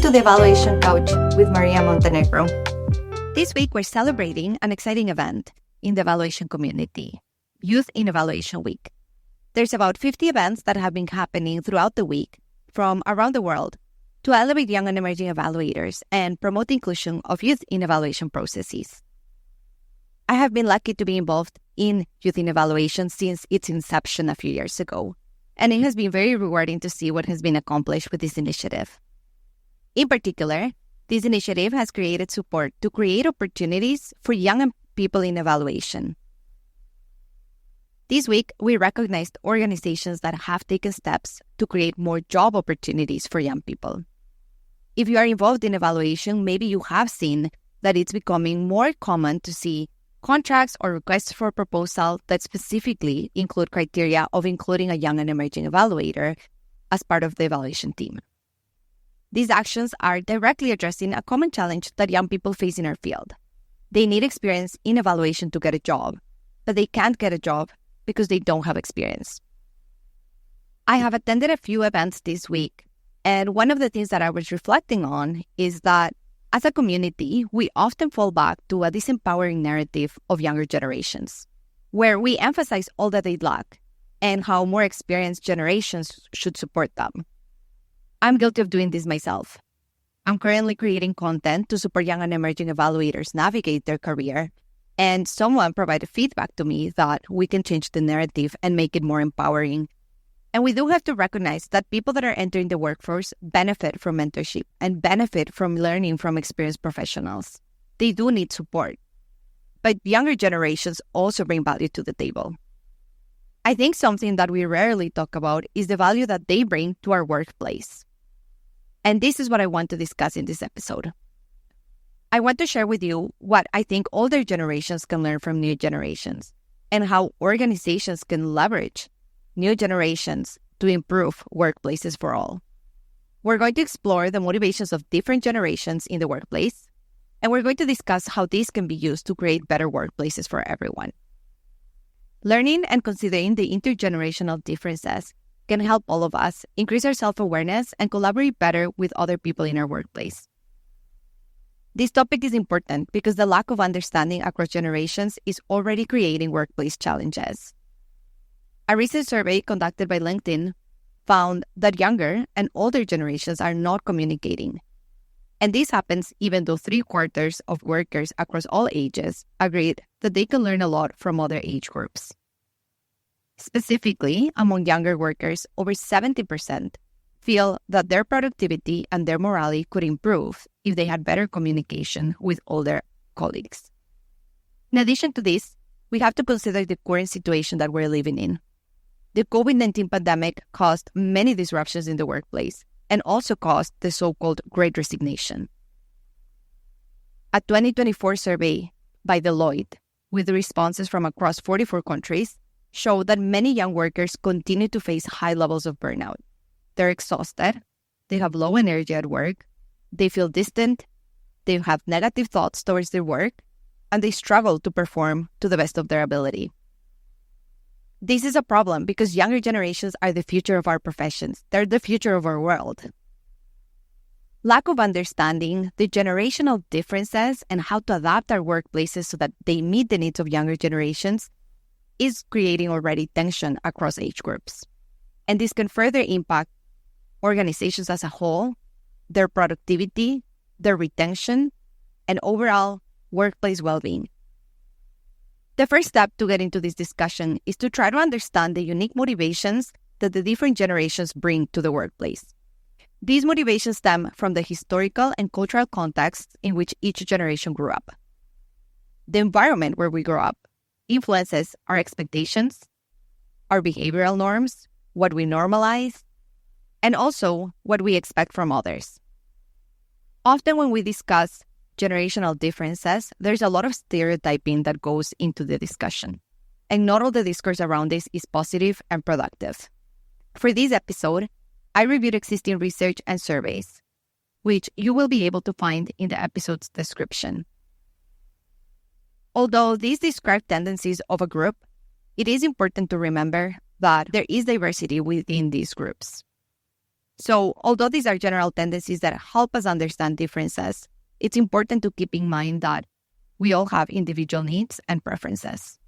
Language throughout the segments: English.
to the Evaluation Couch with Maria Montenegro. This week, we're celebrating an exciting event in the evaluation community, Youth in Evaluation Week. There's about 50 events that have been happening throughout the week from around the world to elevate young and emerging evaluators and promote the inclusion of youth in evaluation processes. I have been lucky to be involved in Youth in Evaluation since its inception a few years ago, and it has been very rewarding to see what has been accomplished with this initiative. In particular, this initiative has created support to create opportunities for young people in evaluation. This week, we recognized organizations that have taken steps to create more job opportunities for young people. If you are involved in evaluation, maybe you have seen that it's becoming more common to see contracts or requests for proposal that specifically include criteria of including a young and emerging evaluator as part of the evaluation team. These actions are directly addressing a common challenge that young people face in our field. They need experience in evaluation to get a job, but they can't get a job because they don't have experience. I have attended a few events this week, and one of the things that I was reflecting on is that as a community, we often fall back to a disempowering narrative of younger generations, where we emphasize all that they lack and how more experienced generations should support them. I'm guilty of doing this myself. I'm currently creating content to support young and emerging evaluators navigate their career, and someone provided feedback to me that we can change the narrative and make it more empowering. And we do have to recognize that people that are entering the workforce benefit from mentorship and benefit from learning from experienced professionals. They do need support. But younger generations also bring value to the table. I think something that we rarely talk about is the value that they bring to our workplace. And this is what I want to discuss in this episode. I want to share with you what I think older generations can learn from new generations and how organizations can leverage new generations to improve workplaces for all. We're going to explore the motivations of different generations in the workplace, and we're going to discuss how these can be used to create better workplaces for everyone. Learning and considering the intergenerational differences can help all of us increase our self-awareness and collaborate better with other people in our workplace. This topic is important because the lack of understanding across generations is already creating workplace challenges. A recent survey conducted by LinkedIn found that younger and older generations are not communicating. And this happens even though 3/4 of workers across all ages agreed that they can learn a lot from other age groups. Specifically, among younger workers, over 70% feel that their productivity and their morale could improve if they had better communication with older colleagues. In addition to this, we have to consider the current situation that we're living in. The COVID-19 pandemic caused many disruptions in the workplace and also caused the so-called Great Resignation. A 2024 survey by Delloite, with responses from across 44 countries, showed that many young workers continue to face high levels of burnout. They're exhausted, they have low energy at work, they feel distant, they have negative thoughts towards their work, and they struggle to perform to the best of their ability. This is a problem because younger generations are the future of our professions. They're the future of our world. Lack of understanding the generational differences and how to adapt our workplaces so that they meet the needs of younger generations is creating already tension across age groups. And this can further impact organizations as a whole, their productivity, their retention, and overall workplace well-being. The first step to get into this discussion is to try to understand the unique motivations that the different generations bring to the workplace. These motivations stem from the historical and cultural context in which each generation grew up. The environment where we grow up influences our expectations, our behavioral norms, what we normalize, and also what we expect from others. Often when we discuss generational differences, there's a lot of stereotyping that goes into the discussion, and not all the discourse around this is positive and productive. For this episode, I reviewed existing research and surveys, which you will be able to find in the episode's description. Although these describe tendencies of a group, it is important to remember that there is diversity within these groups. So, although these are general tendencies that help us understand differences, it's important to keep in mind that we all have individual needs and preferences.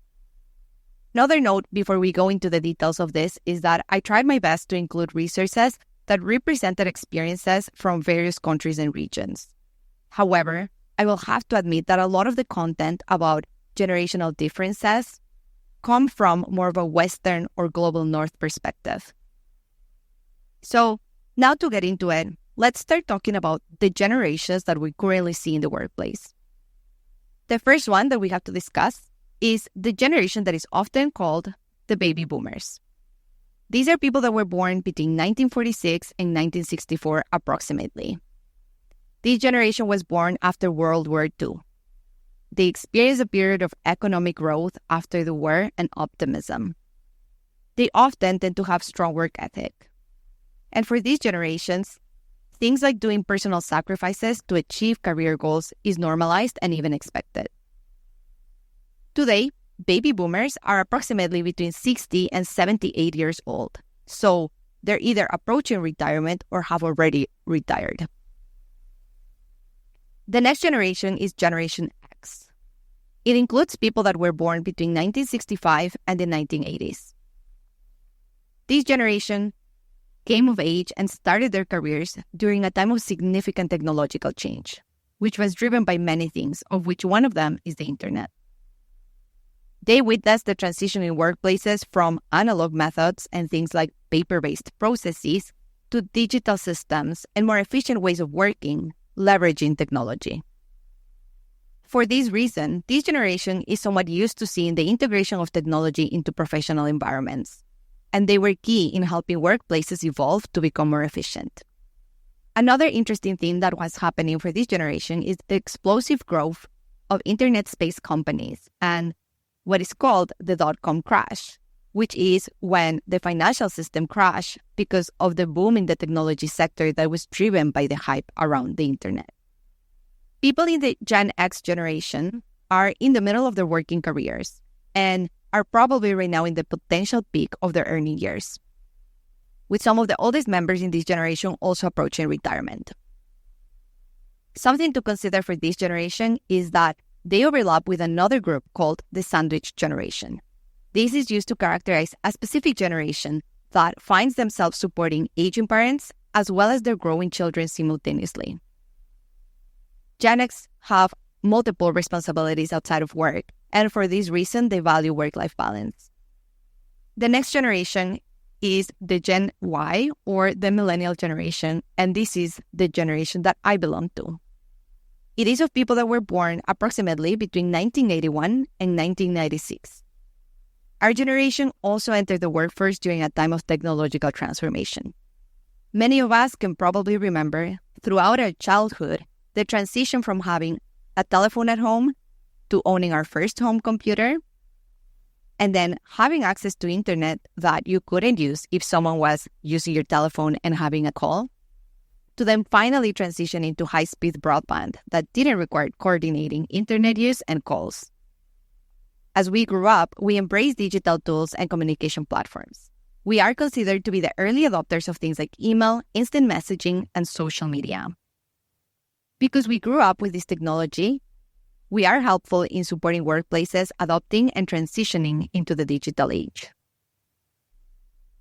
Another note before we go into the details of this is that I tried my best to include resources that represented experiences from various countries and regions. However, I will have to admit that a lot of the content about generational differences come from more of a Western or global North perspective. So now to get into it, let's start talking about the generations that we currently see in the workplace. The first one that we have to discuss is the generation that is often called the baby boomers. These are people that were born between 1946 and 1964 approximately. This generation was born after World War II. They experienced a period of economic growth after the war and optimism. They often tend to have strong work ethic. And for these generations, things like doing personal sacrifices to achieve career goals is normalized and even expected. Today, baby boomers are approximately between 60 and 78 years old, so they're either approaching retirement or have already retired. The next generation is Generation X. It includes people that were born between 1965 and the 1980s. This generation came of age and started their careers during a time of significant technological change, which was driven by many things, of which one of them is the internet. They witnessed the transition in workplaces from analog methods and things like paper-based processes to digital systems and more efficient ways of working, leveraging technology. For this reason, this generation is somewhat used to seeing the integration of technology into professional environments, and they were key in helping workplaces evolve to become more efficient. Another interesting thing that was happening for this generation is the explosive growth of internet-based companies and what is called the dot-com crash, which is when the financial system crashed because of the boom in the technology sector that was driven by the hype around the internet. People in the Gen X generation are in the middle of their working careers and are probably right now in the potential peak of their earning years, with some of the oldest members in this generation also approaching retirement. Something to consider for this generation is that they overlap with another group called the sandwich generation. This is used to characterize a specific generation that finds themselves supporting aging parents as well as their growing children simultaneously. Gen X have multiple responsibilities outside of work, and for this reason, they value work-life balance. The next generation is the Gen Y, or the Millennial generation, and this is the generation that I belong to. It is of people that were born approximately between 1981 and 1996. Our generation also entered the workforce during a time of technological transformation. Many of us can probably remember, throughout our childhood, the transition from having a telephone at home to owning our first home computer, and then having access to internet that you couldn't use if someone was using your telephone and having a call, to then finally transition into high-speed broadband that didn't require coordinating internet use and calls. As we grew up, we embraced digital tools and communication platforms. We are considered to be the early adopters of things like email, instant messaging, and social media. Because we grew up with this technology, we are helpful in supporting workplaces adopting and transitioning into the digital age.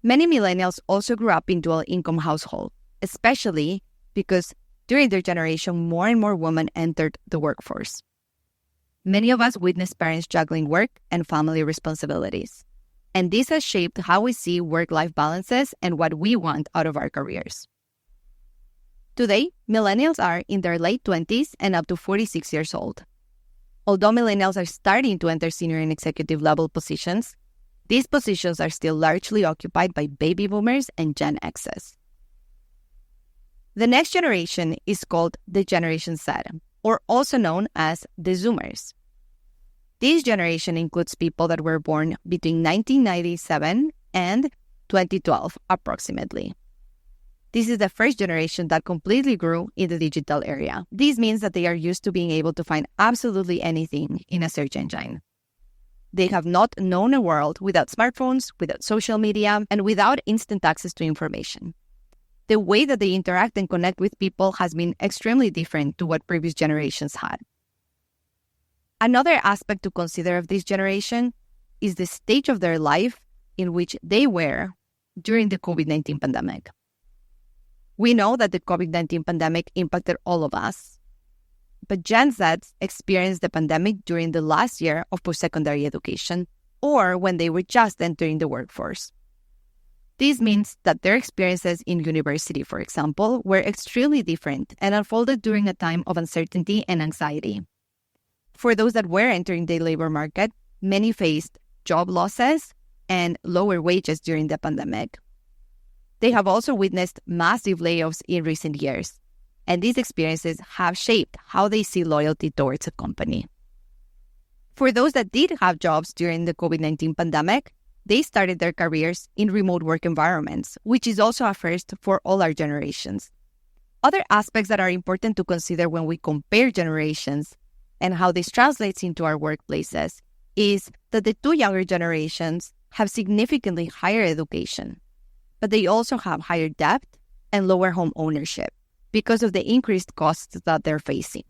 Many millennials also grew up in dual-income households, especially because during their generation, more and more women entered the workforce. Many of us witnessed parents juggling work and family responsibilities, and this has shaped how we see work-life balances and what we want out of our careers. Today, millennials are in their late 20s and up to 46 years old. Although millennials are starting to enter senior and executive level positions, these positions are still largely occupied by baby boomers and Gen Xs. The next generation is called the Generation Z, or also known as the Zoomers. This generation includes people that were born between 1997 and 2012, approximately. This is the first generation that completely grew in the digital area. This means that they are used to being able to find absolutely anything in a search engine. They have not known a world without smartphones, without social media, and without instant access to information. the way that they interact and connect with people has been extremely different to what previous generations had. Another aspect to consider of this generation is the stage of their life in which they were during the COVID-19 pandemic. We know that the COVID-19 pandemic impacted all of us, but Gen Z experienced the pandemic during the last year of post-secondary education or when they were just entering the workforce. This means that their experiences in university, for example, were extremely different and unfolded during a time of uncertainty and anxiety. For those that were entering the labor market, many faced job losses and lower wages during the pandemic. They have also witnessed massive layoffs in recent years, and these experiences have shaped how they see loyalty towards a company. For those that did have jobs during the COVID-19 pandemic, they started their careers in remote work environments, which is also a first for all our generations. Other aspects that are important to consider when we compare generations and how this translates into our workplaces is that the two younger generations have significantly higher education, but they also have higher debt and lower home ownership because of the increased costs that they're facing.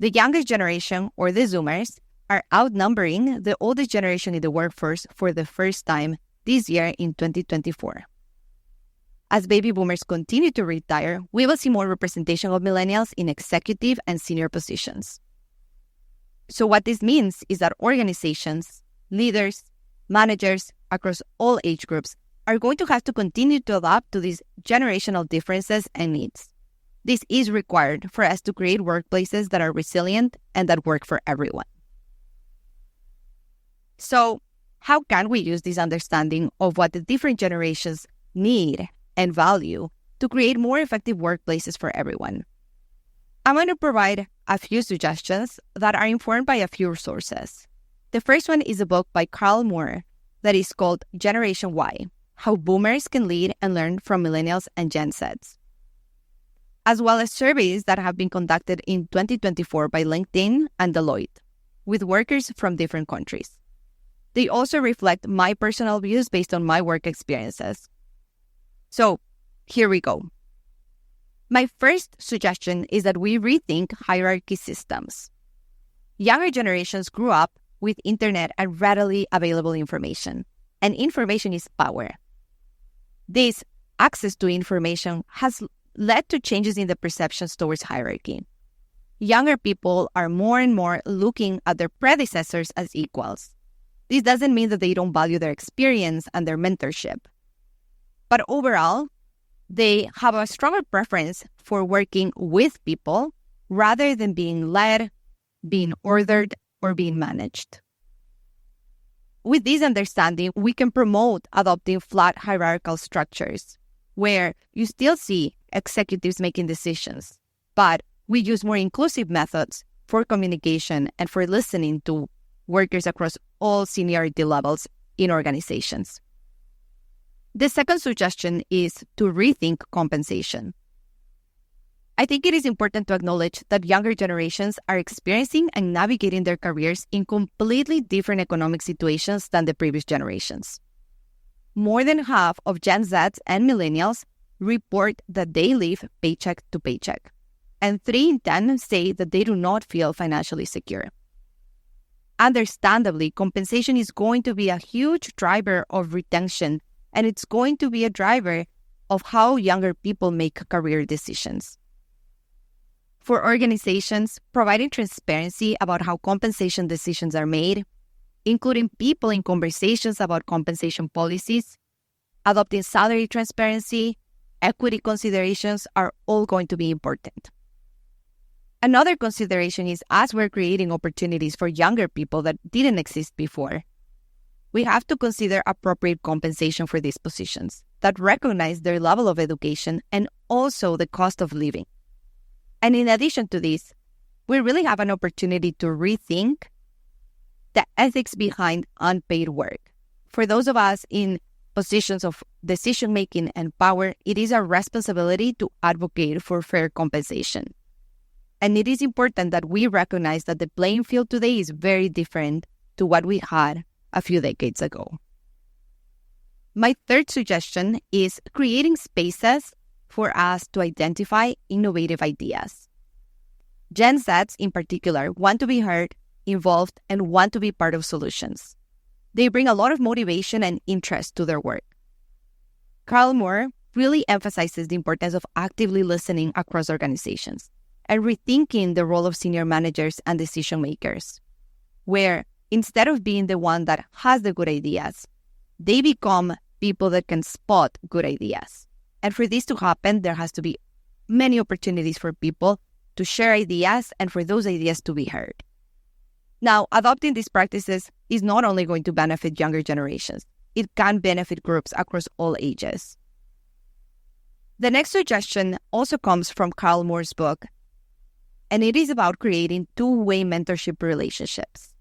The youngest generation, or the Zoomers, are outnumbering the oldest generation in the workforce for the first time this year in 2024. As baby boomers continue to retire, we will see more representation of millennials in executive and senior positions. So what this means is that organizations, leaders, managers across all age groups are going to have to continue to adapt to these generational differences and needs. This is required for us to create workplaces that are resilient and that work for everyone. So, how can we use this understanding of what the different generations need and value to create more effective workplaces for everyone? I'm going to provide a few suggestions that are informed by a few sources. The first one is a book by Karl that is called Generation Y: How Boomers Can Lead and Learn from Millennials and Gen Zs, as well as surveys that have been conducted in 2024 by LinkedIn and Delloite with workers from different countries. They also reflect my personal views based on my work experiences. So, here we go. My first suggestion is that we rethink hierarchy systems. Younger generations grew up with internet and readily available information, and information is power. This access to information has led to changes in the perceptions towards hierarchy. Younger people are more and more looking at their predecessors as equals. This doesn't mean that they don't value their experience and their mentorship. But overall, they have a stronger preference for working with people rather than being led, being ordered, or being managed. With this understanding, we can promote adopting flat hierarchical structures where you still see executives making decisions, but we use more inclusive methods for communication and for listening to workers across all seniority levels in organizations. The second suggestion is to rethink compensation. I think it is important to acknowledge that younger generations are experiencing and navigating their careers in completely different economic situations than the previous generations. More than half of Gen Z and Millennials report that they live paycheck to paycheck, and 3 in 10 say that they do not feel financially secure. Understandably, compensation is going to be a huge driver of retention, and it's going to be a driver of how younger people make career decisions. For organizations, providing transparency about how compensation decisions are made, including people in conversations about compensation policies, adopting salary transparency, equity considerations are all going to be important. Another consideration is as we're creating opportunities for younger people that didn't exist before, we have to consider appropriate compensation for these positions that recognize their level of education and also the cost of living. And in addition to this, we really have an opportunity to rethink the ethics behind unpaid work. For those of us in positions of decision-making and power, it is our responsibility to advocate for fair compensation. And it is important that we recognize that the playing field today is very different to what we had a few decades ago. My third suggestion is creating spaces for us to identify innovative ideas. Gen Zs in particular want to be heard, involved, and want to be part of solutions. They bring a lot of motivation and interest to their work. Karl really emphasizes the importance of actively listening across organizations and rethinking the role of senior managers and decision makers, where instead of being the one that has the good ideas, they become people that can spot good ideas. And for this to happen, there has to be many opportunities for people to share ideas and for those ideas to be heard. Now, adopting these practices is not only going to benefit younger generations, it can benefit groups across all ages. The next suggestion also comes from Karl Moore's book, and it is about creating two-way mentorship relationships.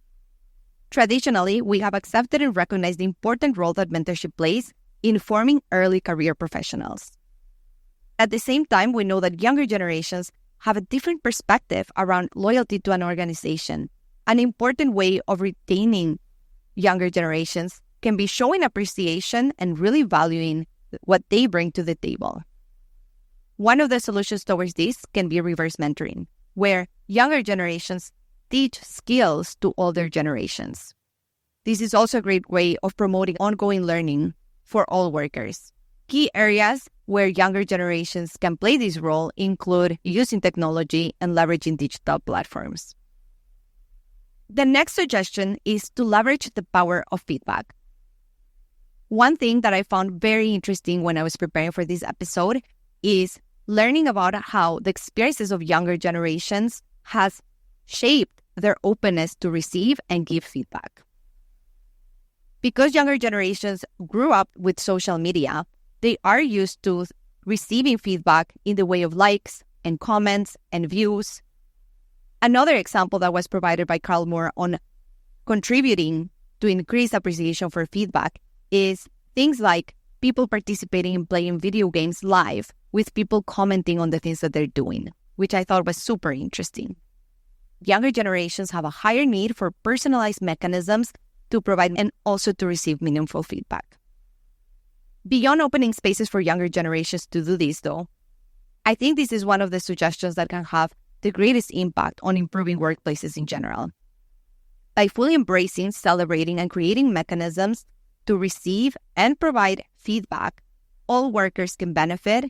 Traditionally, we have accepted and recognized the important role that mentorship plays in forming early career professionals. At the same time, we know that younger generations have a different perspective around loyalty to an organization. An important way of retaining younger generations can be showing appreciation and really valuing what they bring to the table. One of the solutions towards this can be reverse mentoring, where younger generations teach skills to older generations. This is also a great way of promoting ongoing learning for all workers. Key areas where younger generations can play this role include using technology and leveraging digital platforms. The next suggestion is to leverage the power of feedback. One thing that I found very interesting when I was preparing for this episode is learning about how the experiences of younger generations has shaped their openness to receive and give feedback. Because younger generations grew up with social media, they are used to receiving feedback in the way of likes and comments and views. Another example that was provided by Karl Moore on contributing to increase appreciation for feedback is things like people participating in playing video games live with people commenting on the things that they're doing, which I thought was super interesting. Younger generations have a higher need for personalized mechanisms to provide and also to receive meaningful feedback. Beyond opening spaces for younger generations to do this, though, I think this is one of the suggestions that can have the greatest impact on improving workplaces in general. By fully embracing, celebrating, and creating mechanisms to receive and provide feedback, all workers can benefit,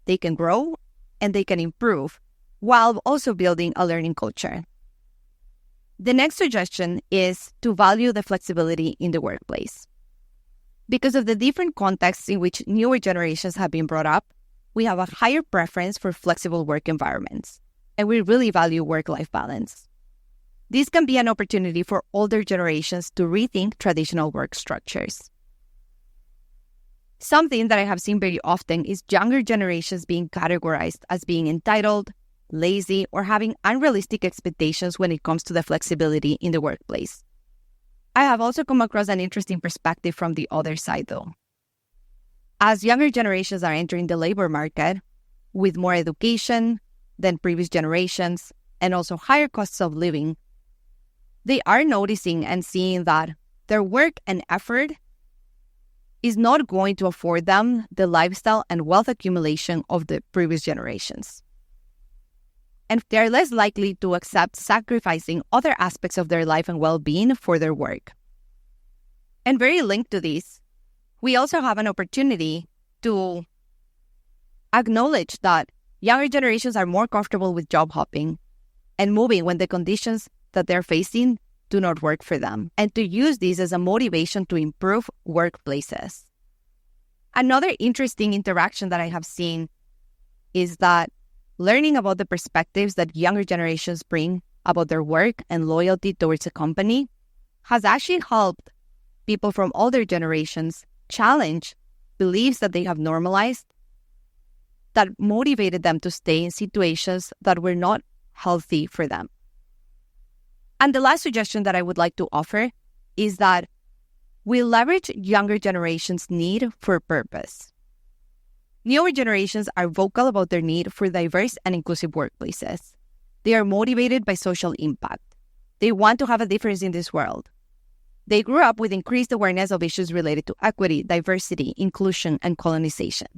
they can grow, and they can improve, while also building a learning culture. The next suggestion is to value the flexibility in the workplace. Because of the different contexts in which newer generations have been brought up, we have a higher preference for flexible work environments, and we really value work-life balance. This can be an opportunity for older generations to rethink traditional work structures. Something that I have seen very often is younger generations being categorized as being entitled, lazy, or having unrealistic expectations when it comes to the flexibility in the workplace. I have also come across an interesting perspective from the other side, though. As younger generations are entering the labor market with more education than previous generations and also higher costs of living, they are noticing and seeing that their work and effort is not going to afford them the lifestyle and wealth accumulation of the previous generations. And they're less likely to accept sacrificing other aspects of their life and well-being for their work. And very linked to this, we also have an opportunity to acknowledge that younger generations are more comfortable with job hopping and moving when the conditions that they're facing do not work for them, and to use this as a motivation to improve workplaces. Another interesting interaction that I have seen is that learning about the perspectives that younger generations bring about their work and loyalty towards a company has actually helped people from older generations challenge beliefs that they have normalized that motivated them to stay in situations that were not healthy for them. And the last suggestion that I would like to offer is that we leverage younger generations' need for purpose. Newer generations are vocal about their need for diverse and inclusive workplaces. They are motivated by social impact. They want to have a difference in this world. They grew up with increased awareness of issues related to equity, diversity, inclusion, and colonization.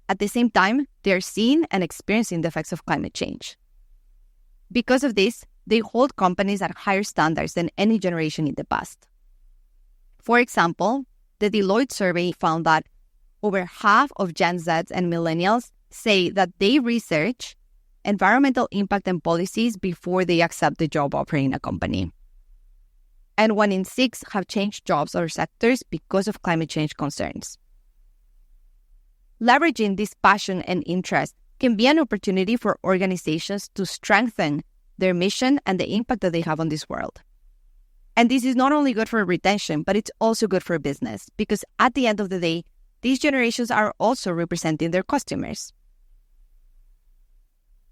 At the same time, they are seeing and experiencing the effects of climate change. Because of this, they hold companies at higher standards than any generation in the past. For example, the Delloite survey found that over half of Gen Zs and Millennials say that they research environmental impact and policies before they accept the job offer in a company. And 1 in 6 have changed jobs or sectors because of climate change concerns. Leveraging this passion and interest can be an opportunity for organizations to strengthen their mission and the impact that they have on this world. And this is not only good for retention, but it's also good for business, because at the end of the day, these generations are also representing their customers.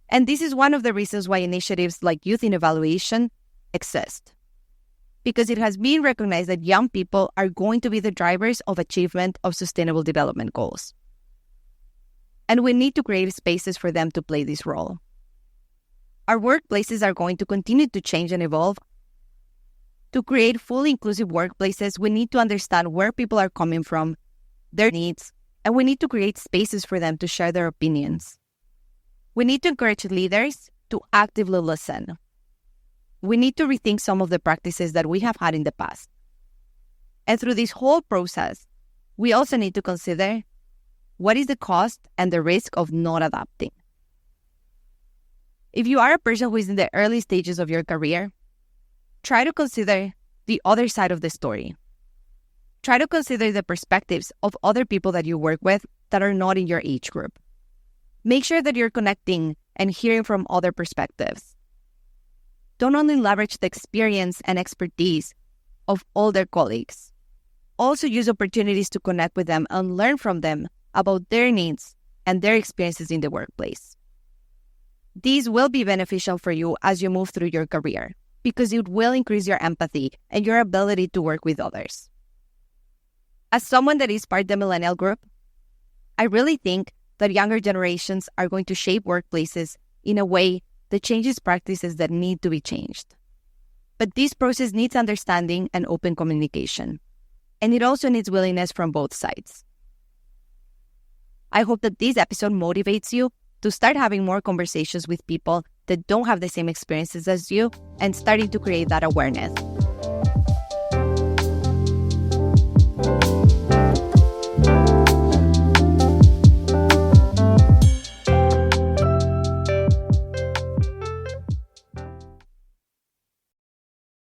And this is one of the reasons why initiatives like Youth in Evaluation exist, because it has been recognized that young people are going to be the drivers of achievement of sustainable development goals. And we need to create spaces for them to play this role. Our workplaces are going to continue to change and evolve. To create fully inclusive workplaces, we need to understand where people are coming from, their needs, and we need to create spaces for them to share their opinions. We need to encourage leaders to actively listen. We need to rethink some of the practices that we have had in the past. And through this whole process, we also need to consider what is the cost and the risk of not adapting. If you are a person who is in the early stages of your career, try to consider the other side of the story. Try to consider the perspectives of other people that you work with that are not in your age group. Make sure that you're connecting and hearing from other perspectives. Don't only leverage the experience and expertise of older colleagues. Also use opportunities to connect with them and learn from them about their needs and their experiences in the workplace. These will be beneficial for you as you move through your career, because it will increase your empathy and your ability to work with others. As someone that is part of the Millennial group, I really think that younger generations are going to shape workplaces in a way that changes practices that need to be changed. But this process needs understanding and open communication, and it also needs willingness from both sides. I hope that this episode motivates you to start having more conversations with people that don't have the same experiences as you and starting to create that awareness.